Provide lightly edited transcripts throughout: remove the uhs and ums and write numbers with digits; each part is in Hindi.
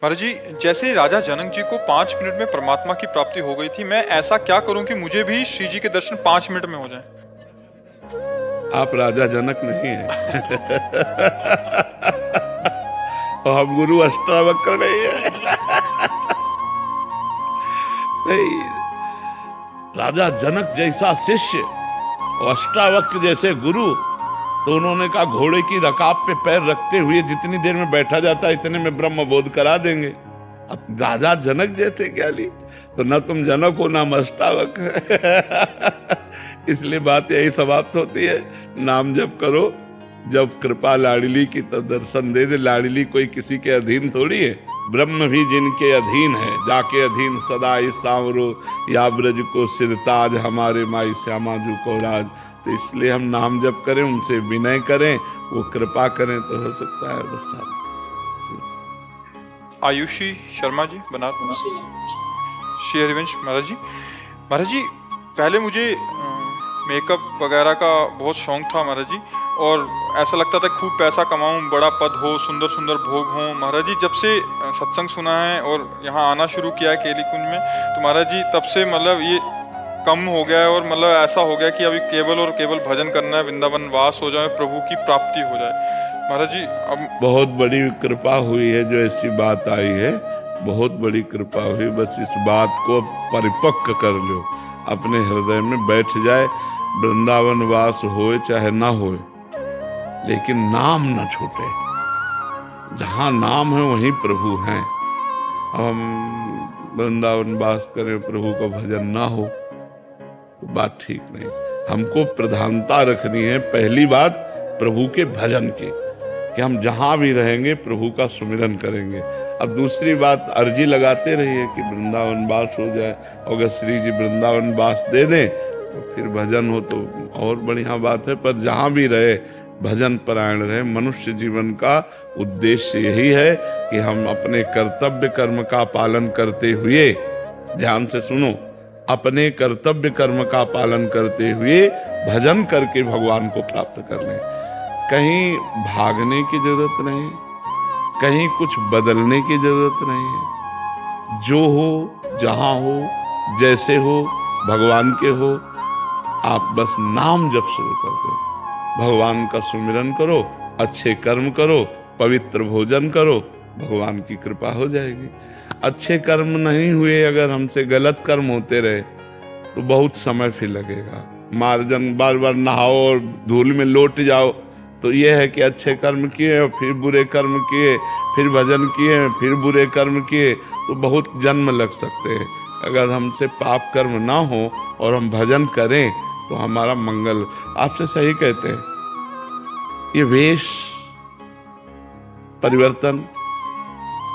महाराज जी, जैसे राजा जनक जी को 5 मिनट में परमात्मा की प्राप्ति हो गई थी, मैं ऐसा क्या करूं कि मुझे भी श्री जी के दर्शन 5 मिनट में हो जाए? आप राजा जनक नहीं है। और हम गुरु अष्टावक्र नहीं है। नहीं, राजा जनक जैसा शिष्य और अष्टावक्र जैसे गुरु, तो उन्होंने कहा घोड़े की रकाब पे पैर रखते हुए जितनी देर में बैठा जाता है इतने में ब्रह्म बोध करा देंगे। अब राजा जनक जैसे ज्ञानी, तो न तुम जनक हो ना अष्टावक्र। इसलिए बात यही समाप्त होती है, नाम जप करो, जब कृपा लाडली की तो दर्शन दे दे। लाडली कोई किसी के अधीन थोड़ी है, ब्रह्म भी जिनके अधीन है, जाके अधीन सदा इस सांवरो या ब्रज को सिरताज, हमारे माई श्यामा जू को राज। तो इसलिए हम नाम जप करें, उनसे विनय करें, वो कृपा करें तो हो सकता है। बस आयुषी शर्मा जी, बनारस। श्री हरिवंश महाराज जी, पहले मुझे मेकअप वगैरह का बहुत शौक था महाराज जी, और ऐसा लगता था खूब पैसा कमाऊं, बड़ा पद हो, सुंदर सुंदर भोग हो। महाराज जी, जब से सत्संग सुना है और यहाँ आना शुरू किया है केली कुंज में, तो महाराज जी तब से मतलब ये कम हो गया है, और मतलब ऐसा हो गया कि अभी केवल और केवल भजन करना है, वृंदावन वास हो जाए, प्रभु की प्राप्ति हो जाए। महाराज जी, अब बहुत बड़ी कृपा हुई है जो ऐसी बात आई है, बहुत बड़ी कृपा हुई। बस इस बात को परिपक्व कर लो, अपने हृदय में बैठ जाए। वृंदावन वास होए चाहे ना होए, लेकिन नाम न छूटे। जहां नाम है वहीं प्रभु हैं। हम वृंदावन वास करें, प्रभु का भजन ना हो तो बात ठीक नहीं। हमको प्रधानता रखनी है, पहली बात प्रभु के भजन की, कि हम जहां भी रहेंगे प्रभु का सुमिरन करेंगे। अब दूसरी बात, अर्जी लगाते रहिए कि वृंदावन वास हो जाए। अगर श्री जी वृंदावन वास दे दें तो फिर भजन हो तो और बढ़िया बात है। पर जहां भी रहे भजन परायण रहे। मनुष्य जीवन का उद्देश्य यही है कि हम अपने कर्तव्य कर्म का पालन करते हुए, ध्यान से सुनो, अपने कर्तव्य कर्म का पालन करते हुए भजन करके भगवान को प्राप्त कर लें। कहीं भागने की जरूरत नहीं, कहीं कुछ बदलने की जरूरत नहीं है। जो हो, जहां हो, जैसे हो, भगवान के हो, आप बस नाम जप शुरू कर दो, भगवान का सुमिरन करो, अच्छे कर्म करो, पवित्र भोजन करो, भगवान की कृपा हो जाएगी। अच्छे कर्म नहीं हुए, अगर हमसे गलत कर्म होते रहे तो बहुत समय फिर लगेगा। मार्जन बार बार नहाओ और धूल में लौट जाओ, तो यह है कि अच्छे कर्म किए फिर बुरे कर्म किए, फिर भजन किए फिर बुरे कर्म किए, तो बहुत जन्म लग सकते हैं। अगर हमसे पाप कर्म ना हो और हम भजन करें तो हमारा मंगल। आपसे सही कहते हैं, ये वेश परिवर्तन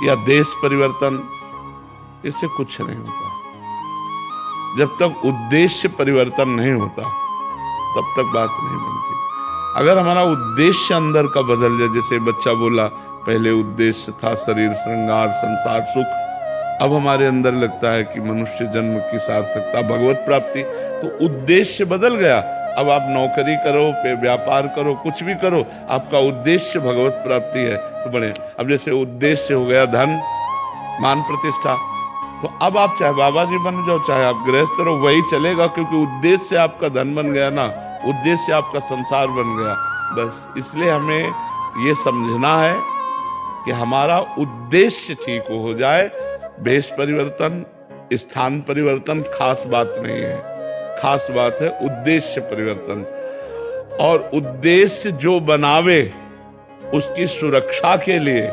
या देश परिवर्तन, इससे कुछ नहीं होता। जब तक उद्देश्य परिवर्तन नहीं होता तब तक बात नहीं बनती। अगर हमारा उद्देश्य अंदर का बदल जाए, जैसे बच्चा बोला पहले उद्देश्य था शरीर श्रृंगार संसार सुख, अब हमारे अंदर लगता है कि मनुष्य जन्म की सार्थकता भगवत प्राप्ति, तो उद्देश्य बदल गया। अब आप नौकरी करो, व्यापार करो, कुछ भी करो, आपका उद्देश्य भगवत प्राप्ति है तो बड़े। अब जैसे उद्देश्य हो गया धन मान प्रतिष्ठा, तो अब आप चाहे बाबा जी बन जाओ, चाहे आप गृहस्थ रहो, वही चलेगा, क्योंकि उद्देश्य आपका धन बन गया ना, उद्देश्य आपका संसार बन गया। बस इसलिए हमें ये समझना है कि हमारा उद्देश्य ठीक हो जाए। वेश परिवर्तन, स्थान परिवर्तन खास बात नहीं है, खास बात है उद्देश्य परिवर्तन। और उद्देश्य जो बनावे उसकी सुरक्षा के लिए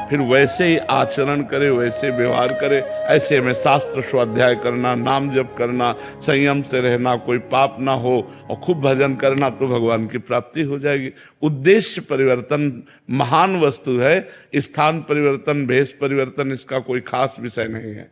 फिर वैसे ही आचरण करे, वैसे व्यवहार करे। ऐसे में शास्त्र स्वाध्याय करना, नाम जप करना, संयम से रहना, कोई पाप ना हो और खूब भजन करना, तो भगवान की प्राप्ति हो जाएगी। उद्देश्य परिवर्तन महान वस्तु है, स्थान परिवर्तन, भेष परिवर्तन इसका कोई खास विषय नहीं है।